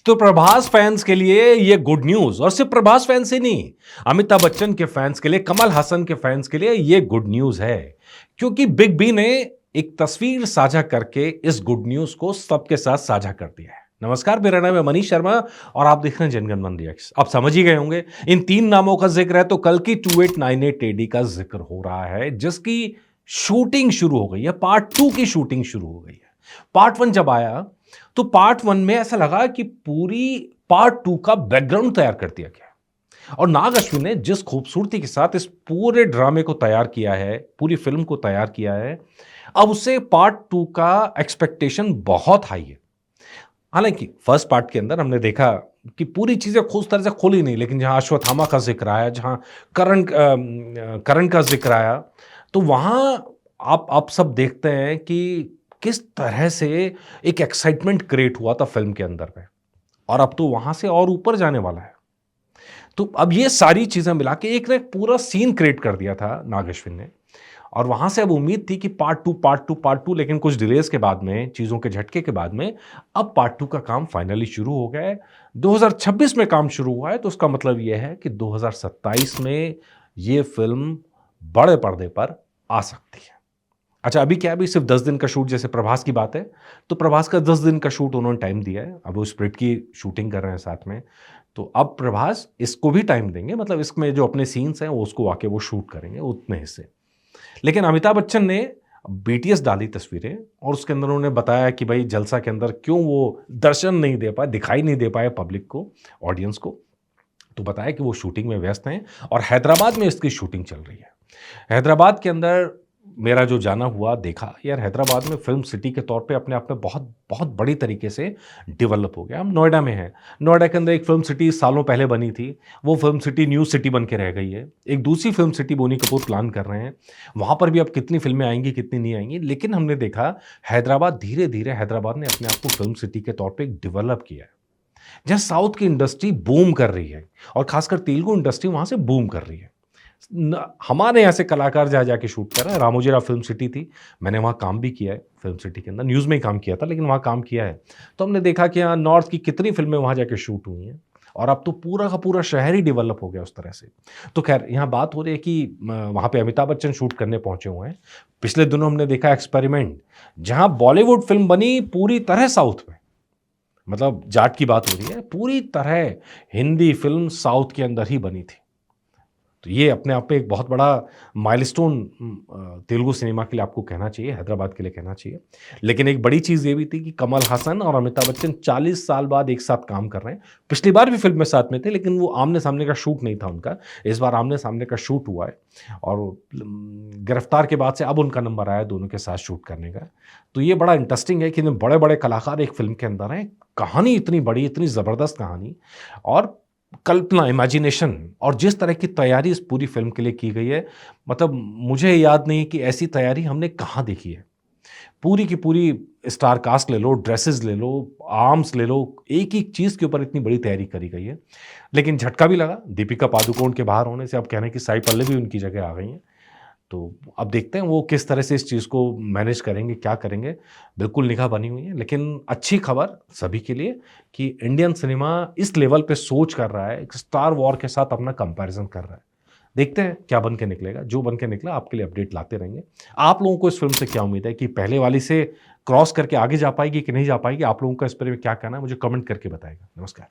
तो प्रभास फैंस के लिए ये गुड न्यूज, और सिर्फ प्रभास फैंस ही नहीं, अमिताभ बच्चन के फैंस के लिए, कमल हसन के फैंस के लिए ये गुड न्यूज है। क्योंकि बिग बी ने एक तस्वीर साझा करके इस गुड न्यूज को सबके साथ साझा कर दिया है। नमस्कार, मेरा नाम है मनीष शर्मा और आप देख रहे हैं जनगण मन रिएक्ट्स। आप समझ ही गए होंगे इन तीन नामों का जिक्र है तो कल की 2898 एडी का जिक्र हो रहा है, जिसकी शूटिंग शुरू हो गई है। पार्ट 2 की शूटिंग शुरू हो गई है। पार्ट 1 जब आया तो पार्ट 1 में ऐसा लगा कि पूरी पार्ट 2 का बैकग्राउंड तैयार कर दिया गया और नाग अश्विन ने जिस खूबसूरती के साथ इस पूरे ड्रामे को तैयार किया है, पूरी फिल्म को तैयार किया है, अब उससे पार्ट 2 का एक्सपेक्टेशन बहुत हाई है। हालांकि फर्स्ट पार्ट के अंदर हमने देखा कि पूरी चीजें उस तरह से खुली नहीं, लेकिन जहां अश्वत्थामा का जिक्र आया, जहां करण का जिक्र आया, तो वहां आप सब देखते हैं कि किस तरह से एक एक्साइटमेंट क्रिएट हुआ था फिल्म के अंदर में, और अब तो वहां से और ऊपर जाने वाला है। तो अब ये सारी चीजें मिला के एक ना एक पूरा सीन क्रिएट कर दिया था नाग अश्विन ने, और वहां से अब उम्मीद थी कि पार्ट 2, लेकिन कुछ डिलेज के बाद में, चीजों के झटके के बाद में, अब पार्ट 2 का काम फाइनली शुरू हो गया है। 2026 में काम शुरू हुआ है, तो उसका मतलब यह है कि 2027 में ये फिल्म बड़े पर्दे पर आ सकती है। अच्छा, अभी क्या है, अभी सिर्फ 10 दिन का शूट, जैसे प्रभास की बात है तो प्रभास का 10 दिन का शूट उन्होंने टाइम दिया है। अब वो स्प्रिट की शूटिंग कर रहे हैं साथ में, तो अब प्रभास इसको भी टाइम देंगे, मतलब इसमें जो अपने सीन्स हैं वो उसको आके वो शूट करेंगे उतने हिस्से। लेकिन अमिताभ बच्चन ने बीटीएस डाली तस्वीरें और उसके अंदर उन्होंने बताया कि भाई जलसा के अंदर क्यों वो दर्शन नहीं दे पाए, दिखाई नहीं दे पाए पब्लिक को, ऑडियंस को। तो बताया कि वो शूटिंग में व्यस्त हैं और हैदराबाद में इसकी शूटिंग चल रही है। हैदराबाद के अंदर मेरा जो जाना हुआ, देखा यार, हैदराबाद में फिल्म सिटी के तौर पे अपने आप में बहुत बहुत बड़ी तरीके से डेवलप हो गया। हम नोएडा में हैं, नोएडा के अंदर एक फिल्म सिटी सालों पहले बनी थी, वो फिल्म सिटी न्यू सिटी बन के रह गई है। एक दूसरी film city Boney Kapoor plan कर रहे हैं, वहाँ पर भी अब कितनी फिल्में आएंगी कितनी नहीं आएंगी, लेकिन हमने देखा हैदराबाद, धीरे धीरे हैदराबाद ने अपने आप को फिल्म सिटी के तौर पर डेवलप किया है, जहाँ साउथ की इंडस्ट्री बूम कर रही है और खासकर तेलुगु इंडस्ट्री वहाँ से बूम कर रही है। हमारे यहाँ से कलाकार जा जाके शूट कर रहे हैं। रामोजीराव फिल्म सिटी थी, मैंने वहाँ काम भी किया है, फिल्म सिटी के अंदर न्यूज़ में ही काम किया था, लेकिन वहाँ काम किया है। तो हमने देखा कि यहाँ नॉर्थ की कितनी फिल्में वहाँ जाके शूट हुई हैं, और अब तो पूरा का पूरा शहर ही डेवलप हो गया उस तरह से। तो खैर, यहाँ बात हो रही है कि वहाँ पे अमिताभ बच्चन शूट करने पहुंचे हुए हैं। पिछले दिनों हमने देखा एक्सपेरिमेंट, जहाँ बॉलीवुड फिल्म बनी पूरी तरह साउथ में, मतलब जाट की बात हो रही है, पूरी तरह हिंदी फिल्म साउथ के अंदर ही बनी थी। तो ये अपने आप में एक बहुत बड़ा माइलस्टोन तेलुगु सिनेमा के लिए आपको कहना चाहिए, हैदराबाद के लिए कहना चाहिए। लेकिन एक बड़ी चीज़ ये भी थी कि कमल हसन और अमिताभ बच्चन 40 साल बाद एक साथ काम कर रहे हैं। पिछली बार भी फिल्म में साथ में थे, लेकिन वो आमने-सामने का शूट नहीं था उनका। इस बार आमने-सामने का शूट हुआ है और गिरफ्तार के बाद से अब उनका नंबर आया दोनों के साथ शूट करने का। तो ये बड़ा इंटरेस्टिंग है कि बड़े-बड़े कलाकार एक फ़िल्म के अंदर हैं। कहानी इतनी बड़ी, इतनी ज़बरदस्त कहानी, और कल्पना, इमेजिनेशन, और जिस तरह की तैयारी इस पूरी फ़िल्म के लिए की गई है, मतलब मुझे याद नहीं कि ऐसी तैयारी हमने कहाँ देखी है। पूरी की पूरी स्टार कास्ट ले लो, ड्रेसेस ले लो, आर्म्स ले लो, एक-एक चीज़ के ऊपर इतनी बड़ी तैयारी करी गई है। लेकिन झटका भी लगा, दीपिका पादुकोण के बाहर होने से अब कह रहे हैं कि साई पल्लवी उनकी जगह आ गई हैं। तो अब देखते हैं वो किस तरह से इस चीज़ को मैनेज करेंगे, क्या करेंगे। बिल्कुल निगाह बनी हुई है, लेकिन अच्छी खबर सभी के लिए कि इंडियन सिनेमा इस लेवल पे सोच कर रहा है, एक स्टार वॉर के साथ अपना कंपैरिज़न कर रहा है। देखते हैं क्या बन के निकलेगा, जो बन के निकला आपके लिए अपडेट लाते रहेंगे। आप लोगों को इस फ़िल्म से क्या उम्मीद है कि पहले वाली से क्रॉस करके आगे जा पाएगी कि नहीं जा पाएगी? आप लोगों का इस बारे में क्या कहना है, मुझे कमेंट करके बताइएगा। नमस्कार।